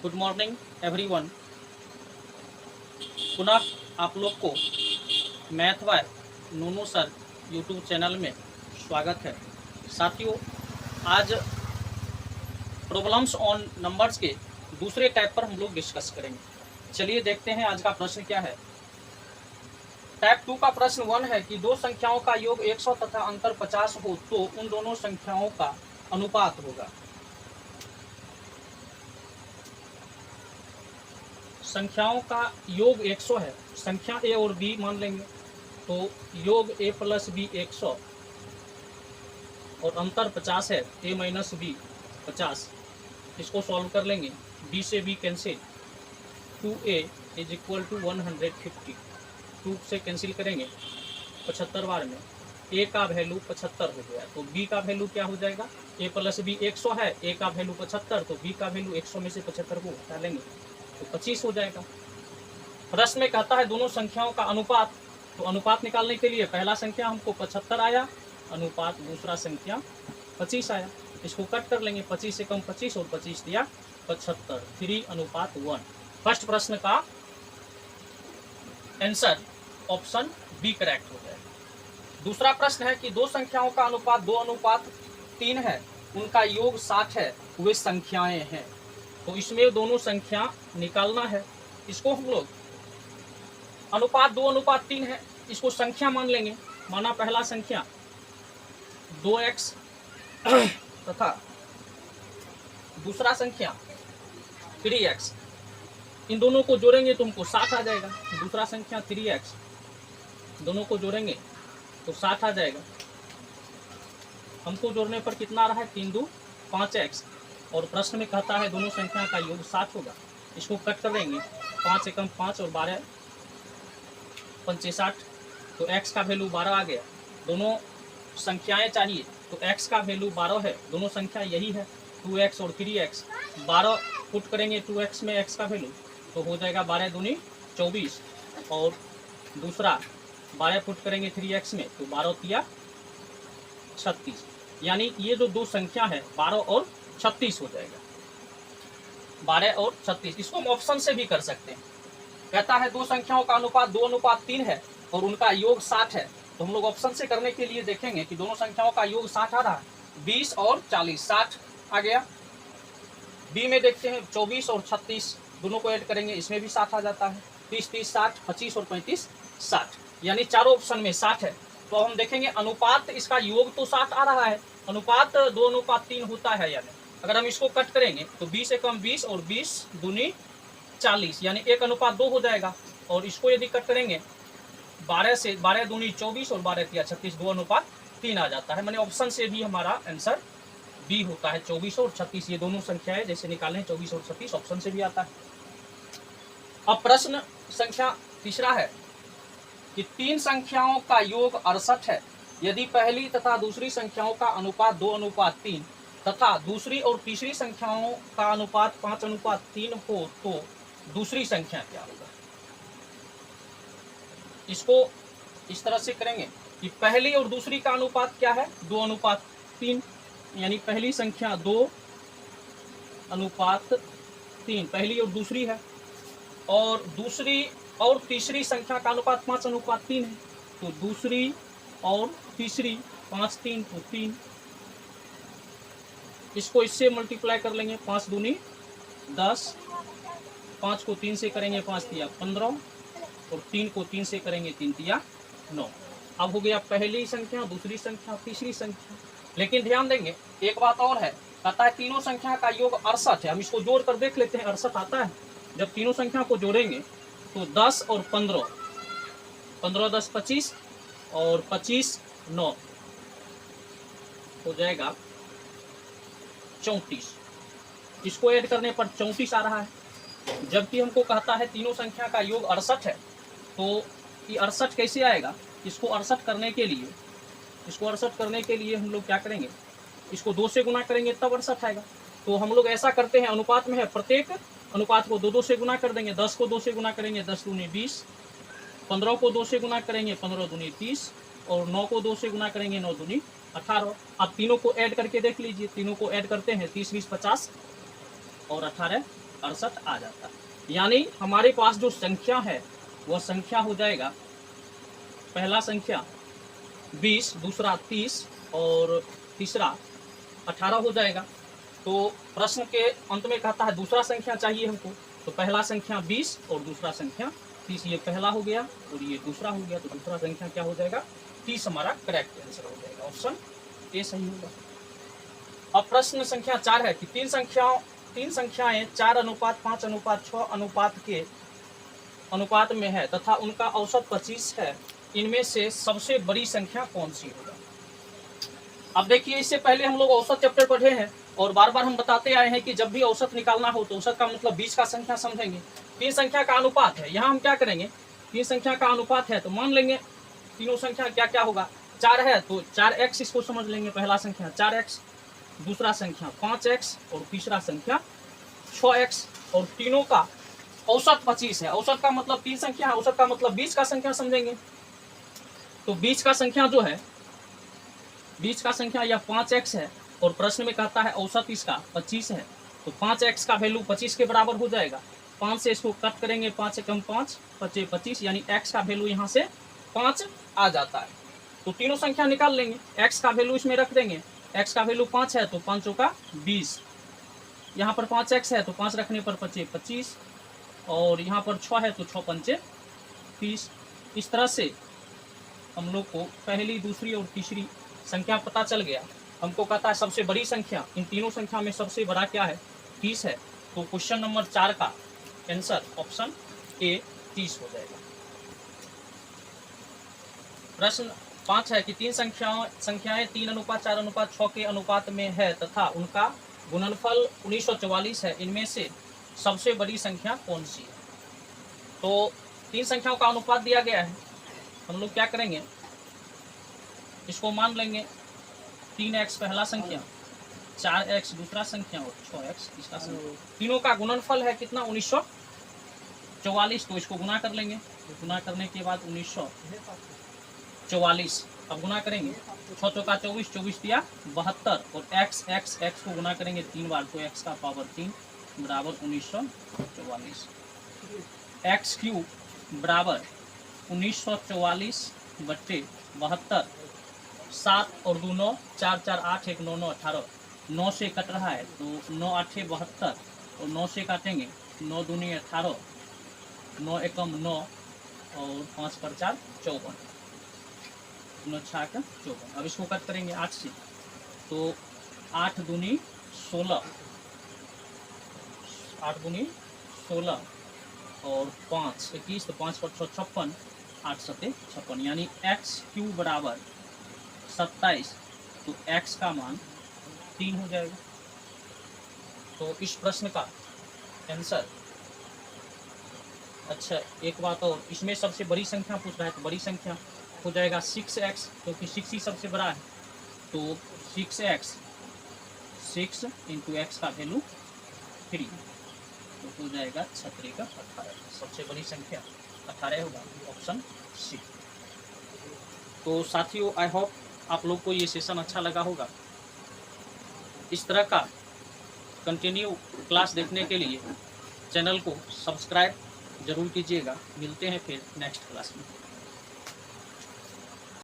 Good morning everyone. पुनः आप लोग को math by Nunu sir YouTube channel में स्वागत है। साथियों, आज प्रॉब्लम्स ऑन नंबर्स के दूसरे टाइप पर हम लोग डिस्कस करेंगे। चलिए देखते हैं आज का प्रश्न क्या है। टाइप 2 का प्रश्न 1 है कि दो संख्याओं का योग 100 तथा अंतर 50 हो तो उन दोनों संख्याओं का अनुपात होगा। संख्याओं का योग 100 है, संख्या ए और बी मान लेंगे, तो योग a प्लस बी 100 और अंतर 50 है, a माइनस बी 50। इसको सॉल्व कर लेंगे, b से b cancel, 2a is equal to 150, 2 से कैंसिल करेंगे 75 बार में, a का वैल्यू 75 हो गया, तो b का वैल्यू क्या हो जाएगा, a प्लस बी 100 है, a का वैल्यू 75, तो b का वैल्यू 100 में से 75 को हटा लेंगे तो 25 हो जाएगा। प्रश्न में कहता है दोनों संख्याओं का अनुपात, तो अनुपात निकालने के लिए पहला संख्या हमको 75 आया, अनुपात दूसरा संख्या 25 आया, इसको कट कर लेंगे, 25 से कम 25 और 25 दिया 75, 3:1। फर्स्ट प्रश्न का आंसर ऑप्शन बी करेक्ट हो जाएगा। दूसरा प्रश्न है कि दो संख्याओं का अनुपात 2:3 है, उनका योग 60 है, वे संख्याएं हैं, तो इसमें दोनों संख्या निकालना है। इसको हम लोग अनुपात 2:3 है, इसको संख्या मान लेंगे, माना पहला संख्या 2x तथा दूसरा संख्या 3x, इन दोनों को जोड़ेंगे तो हमको 60 आ जाएगा। दूसरा संख्या 3x, दोनों को जोड़ेंगे तो 60 आ जाएगा। हमको जोड़ने पर कितना आ रहा है, 3 2 5x, और प्रश्न में कहता है दोनों संख्या का योग 60 होगा। इसको कट कर देंगे, 5 से कम 5 और 12 65, तो x का वैल्यू 12 आ गया। दोनों संख्याएं चाहिए तो x का वैल्यू 12 है, दोनों संख्या यही है 2x और 3x, 12 पुट करेंगे 2x में x का वैल्यू तो हो जाएगा 12 दूनी 24, और दूसरा 12 पुट करेंगे 3x में तो 12 तिया 36, यानी ये जो दो संख्या है 12 और 36 हो जाएगा, 12 और 36। इसको हम ऑप्शन से भी कर सकते हैं। कहता है दो संख्याओं का अनुपात 2:3 है और उनका योग 60 है, तो हम लोग ऑप्शन से करने के लिए देखेंगे कि दोनों संख्याओं का योग 60 आ रहा है, 20 और 40, 60 आ गया। बी में देखते हैं 24 और 36, दोनों को ऐड करेंगे, इसमें भी 60 आ जाता है, 30 30 60, 25 और 35 60, यानी चारों ऑप्शन में 60 है। तो हम देखेंगे अनुपात, इसका योग तो 60 आ रहा है, अनुपात 2:3 होता है, यानी अगर हम इसको कट करेंगे तो 20 से कम 20 और 20 दूनी 40, यानी 1:2 हो जाएगा। और इसको यदि कट करेंगे 12 से 12 दूनी 24 और 12 तिया 36, 2:3 आ जाता है। मैंने ऑप्शन से भी हमारा आंसर बी होता है, 24 और 36, ये दोनों संख्याएं जैसे निकालें 24 और 36 ऑप्शन से भी आता है। अब प्रश्न संख्या तीसरा है कि तीन संख्याओं का योग 68 है, यदि पहली तथा दूसरी संख्याओं का अनुपात 2:3 तथा दूसरी और तीसरी संख्याओं का अनुपात 5:3 हो तो दूसरी संख्या क्या होगा। इसको इस तरह से करेंगे कि पहली और दूसरी का अनुपात क्या है, 2:3, यानी पहली संख्या 2:3 पहली और दूसरी है, और दूसरी और तीसरी संख्या का अनुपात 5:3 है, तो दूसरी और तीसरी 5 3 तो 3, इसको इससे मल्टीप्लाई कर लेंगे, 5 दूनी 10, 5 को 3 से करेंगे 5 तिया 15, और 3 को 3 से करेंगे 3 तिया 9। अब हो गया पहली संख्या, दूसरी संख्या, तीसरी संख्या। लेकिन ध्यान देंगे एक बात और है, कहता है तीनों संख्या का योग 68 है। हम इसको जोड़ कर देख लेते हैं, 68 आता है। जब तीनों संख्या को जोड़ेंगे तो 10 और 15, 15 10 25 और 25 9 हो जाएगा 34, इसको ऐड करने पर 34 आ रहा है। जबकि हमको कहता है तीनों संख्या का योग 68 है, तो ये 68 कैसे आएगा। इसको 68 करने के लिए हम लोग क्या करेंगे, इसको 2 से गुना करेंगे तब 68 आएगा। तो हम लोग ऐसा करते हैं, अनुपात में है, प्रत्येक अनुपात को 2 2 से गुना कर देंगे, 10 को 2 से गुना करेंगे 10 दूनी 20, 15 को 2 से गुना करेंगे 15 दूनी 30, और 9 को 2 से गुना करेंगे 9 दूनी 18। आप तीनों को ऐड करके देख लीजिए, तीनों को ऐड करते हैं 30 20 50 और 18 68 आ जाता है। यानी हमारे पास जो संख्या है वह संख्या हो जाएगा, पहला संख्या 20, दूसरा 30 और तीसरा 18 हो जाएगा। तो प्रश्न के अंत में कहता है दूसरा संख्या चाहिए हमको, तो पहला संख्या 20 और दूसरा संख्या 30, ये पहला हो गया और ये दूसरा हो गया, तो दूसरा संख्या क्या हो जाएगा, 30 हमारा करेक्ट आंसर हो जाएगा, ऑप्शन ए सही होगा। अब प्रश्न संख्या 4 है कि तीन संख्याएं 4:5:6 अनुपात के अनुपात में है तथा उनका औसत 25 है, इनमें से सबसे बड़ी संख्या कौन सी होगा। अब देखिए, इससे पहले हम लोग औसत चैप्टर पढ़े हैं और बार बार हम बताते आए हैं कि जब भी औसत निकालना हो तो औसत का मतलब बीच का संख्या समझेंगे। तीन संख्या का अनुपात है, यहाँ हम क्या करेंगे, तीन संख्या का अनुपात है तो मान लेंगे तीनों संख्या क्या क्या होगा, 4 है तो 4x इसको समझ लेंगे, पहला संख्या 4x, दूसरा संख्या 5x और तीसरा संख्या 6x, और तीनों का औसत 25 है। औसत का मतलब तीन संख्या है, औसत का मतलब बीच का संख्या समझेंगे। तो बीच का संख्या जो है, बीच का संख्या यह 5x है और प्रश्न में कहता है औसत इसका 25 है, तो 5x का वैल्यू 25 के बराबर हो जाएगा। 5 से इसको कट करेंगे, 5 से कम 5, 5 25, यानी x का वैल्यू यहाँ से 5 आ जाता है। तो तीनों संख्या निकाल लेंगे, x का वैल्यू इसमें रख देंगे, x का वैल्यू 5 है तो 5 का 20, यहाँ पर 5x है तो 5 रखने पर 5 25, और यहाँ पर 6 है तो 6 5 30। इस तरह से हम लोग को पहली, दूसरी और तीसरी संख्या पता चल गया। हमको कहता है सबसे बड़ी संख्या, इन तीनों संख्या में सबसे बड़ा क्या है, 30 है। तो क्वेश्चन नंबर 4 का आंसर ऑप्शन ए 30 हो जाएगा। प्रश्न 5 है कि तीन संख्याएं 3:4:6 के अनुपात में है तथा उनका गुणनफल 1944 है, इनमें से सबसे बड़ी संख्या कौन सी है। तो तीन संख्याओं का अनुपात दिया गया है, हम लोग क्या करेंगे, इसको मान लेंगे 3x पहला संख्या, 4x दूसरा संख्या और 6x तीसरा संख्या। तीनों का गुणनफल है कितना, 1944, तो इसको गुना कर लेंगे। गुना करने के बाद 1944, अब गुना करेंगे, 6 चौका 24, 24 दिया 72, और x को गुना करेंगे 3 बार तो x का पावर 3 बराबर 1944। x क्यूब बराबर 1944 बट्टे 72, 7 और 2 9, 4 4 8 1 9 9 18, 9 से कट रहा है तो 9 8 72, और 9 से काटेंगे 9 दूनी 18, 9 एकम 9 और 5 पर 4 54, 9 6 का 54। अब इसको कट करेंगे 8 से, तो 8 दूनी 16, 8 दूनी 16 और 5 21, तो 5 पर 6 56, 8 7 56, यानी x क्यूब बराबर 27, तो x का मान 3 हो जाएगा। तो इस प्रश्न का आंसर, अच्छा एक बात और, इसमें सबसे बड़ी संख्या पूछ रहा है तो बड़ी संख्या हो जाएगा 6x, क्योंकि 6 ही सबसे बड़ा है, तो 6x, 6 इंटू एक्स का वैल्यू 3, तो हो जाएगा 6 का 18, सबसे बड़ी संख्या 18 होगा, ऑप्शन सी। तो साथियों, आई होप आप लोग को ये सेशन अच्छा लगा होगा। इस तरह का कंटिन्यू क्लास देखने के लिए चैनल को सब्सक्राइब जरूर कीजिएगा। मिलते हैं फिर नेक्स्ट क्लास में।